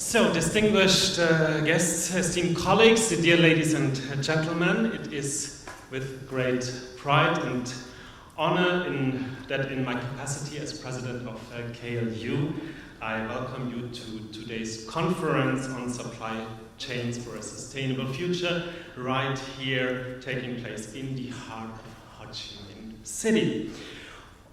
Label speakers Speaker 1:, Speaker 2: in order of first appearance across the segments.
Speaker 1: So, distinguished guests, esteemed colleagues, dear ladies and gentlemen, it is with great pride and honor that in my capacity as president of KLU, I welcome you to today's conference on supply chains for a sustainable future, right here, taking place in the heart of HafenCity.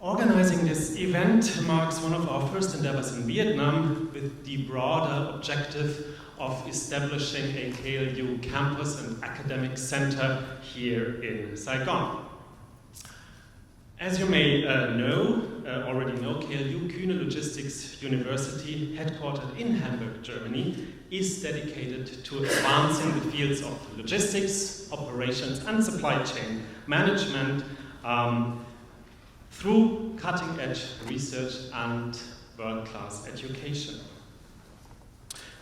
Speaker 1: Organizing this event marks one of our first endeavors in Vietnam with the broader objective of establishing a KLU campus and academic center here in Saigon. As you may already know, KLU, Kühne Logistics University, headquartered in Hamburg, Germany, is dedicated to advancing the fields of logistics, operations, and supply chain management through cutting-edge research and world-class education.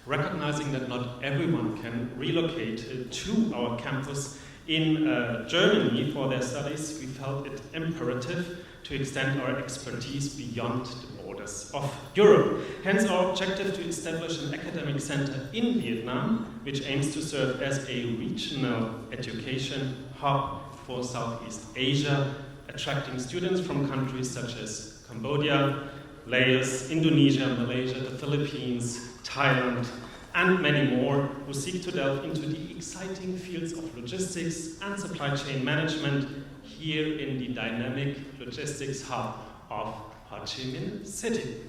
Speaker 1: Recognizing that not everyone can relocate to our campus in Germany for their studies, we felt it imperative to extend our expertise beyond the borders of Europe. Hence our objective to establish an academic center in Vietnam, which aims to serve as a regional education hub for Southeast Asia, attracting students from countries such as Cambodia, Laos, Indonesia, Malaysia, the Philippines, Thailand, and many more who seek to delve into the exciting fields of logistics and supply chain management here in the dynamic logistics hub of HafenCity.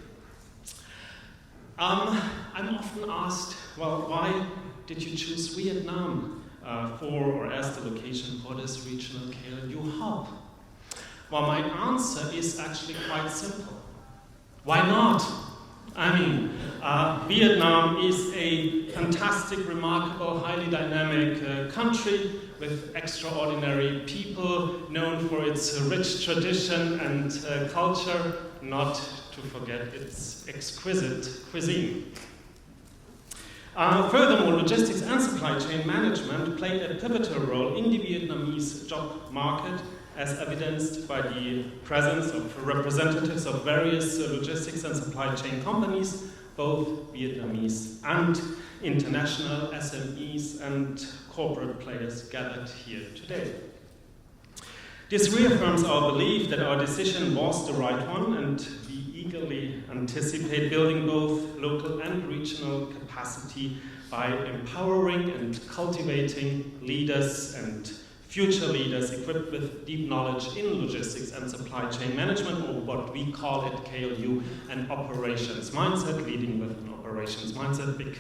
Speaker 1: I'm often asked, well, why did you choose Vietnam for or as the location for this regional KLU hub? Well, my answer is actually quite simple. Why not? I mean, Vietnam is a fantastic, remarkable, highly dynamic country with extraordinary people, known for its rich tradition and culture, not to forget its exquisite cuisine. Furthermore, logistics and supply chain management play a pivotal role in the Vietnamese job market, as evidenced by the presence of representatives of various logistics and supply chain companies, both Vietnamese and international SMEs and corporate players gathered here today. This reaffirms our belief that our decision was the right one, and we eagerly anticipate building both local and regional capacity by empowering and cultivating leaders and future leaders equipped with deep knowledge in logistics and supply chain management, or what we call at KLU an operations mindset, leading with an operations mindset, big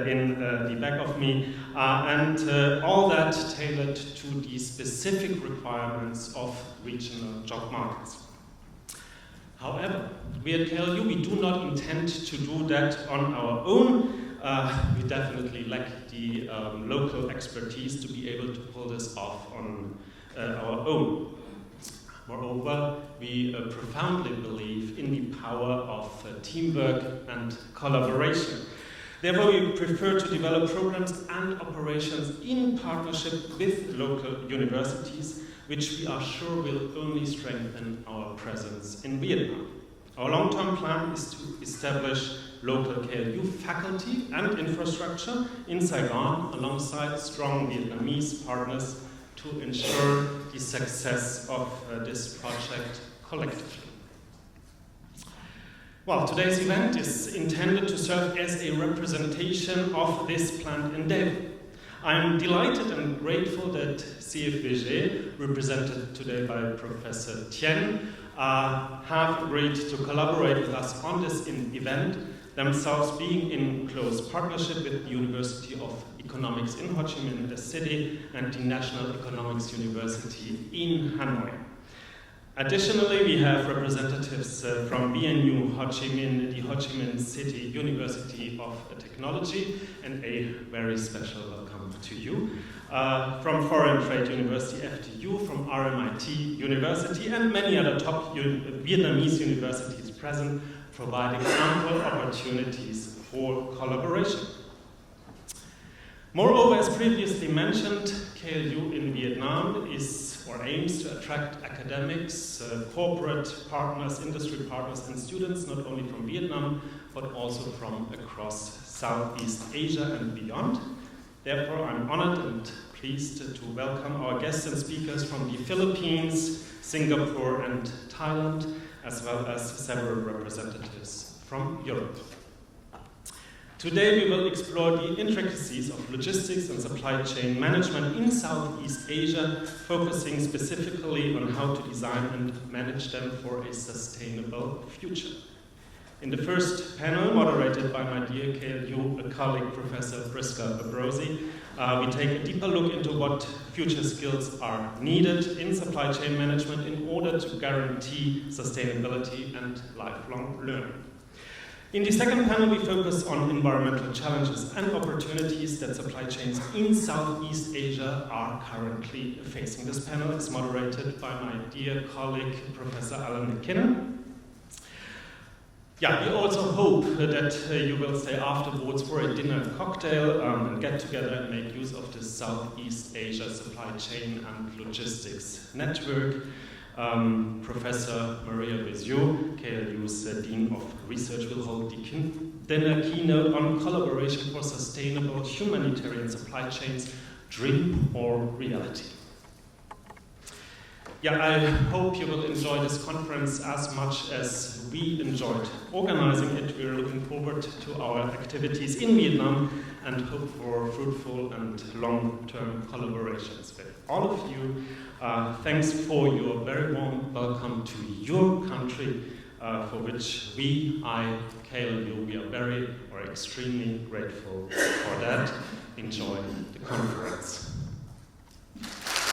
Speaker 1: in the back of me, and all that tailored to the specific requirements of regional job markets. However, we at KLU, we do not intend to do that on our own. We definitely lack the local expertise to be able to pull this off on our own. Moreover, we profoundly believe in the power of teamwork and collaboration. Therefore, we prefer to develop programs and operations in partnership with local universities, which we are sure will only strengthen our presence in Vietnam. Our long-term plan is to establish local KLU faculty and infrastructure in Saigon alongside strong Vietnamese partners to ensure the success of this project collectively. Well, today's event is intended to serve as a representation of this planned endeavor. I'm delighted and grateful that CFVG, represented today by Professor Tien, have agreed to collaborate with us on this event, themselves being in close partnership with the University of Economics in Ho Chi Minh City and the National Economics University in Hanoi. Additionally, we have representatives from BNU Ho Chi Minh, the Ho Chi Minh City University of Technology, and a very special welcome to you. From Foreign Trade University, FTU, from RMIT University, and many other top Vietnamese universities present, providing ample opportunities for collaboration. Moreover, as previously mentioned, KLU in Vietnam is attracts or aims to attract academics, corporate partners, industry partners, and students, not only from Vietnam, but also from across Southeast Asia and beyond. Therefore, I'm honored and pleased to welcome our guests and speakers from the Philippines, Singapore, and Thailand, as well as several representatives from Europe. Today we will explore the intricacies of logistics and supply chain management in Southeast Asia, focusing specifically on how to design and manage them for a sustainable future. In the first panel, moderated by my dear KLU colleague, Professor Prisca Abrosi, we take a deeper look into what future skills are needed in supply chain management in order to guarantee sustainability and lifelong learning. In the second panel, we focus on environmental challenges and opportunities that supply chains in Southeast Asia are currently facing. This panel is moderated by my dear colleague, Professor Alan McKinnon. Yeah, we also hope that you will stay afterwards for a dinner and cocktail and get together and make use of the Southeast Asia Supply Chain and Logistics Network. Professor Maria Bezieux, KLU's Dean of Research, will hold the dinner keynote on collaboration for sustainable humanitarian supply chains, dream or reality. Yeah, I hope you will enjoy this conference as much as we enjoyed organizing it. We're looking forward to our activities in Vietnam and hope for fruitful and long-term collaborations with all of you. Thanks for your very warm welcome to your country, for which KLU, we are very or extremely grateful for that. Enjoy the conference.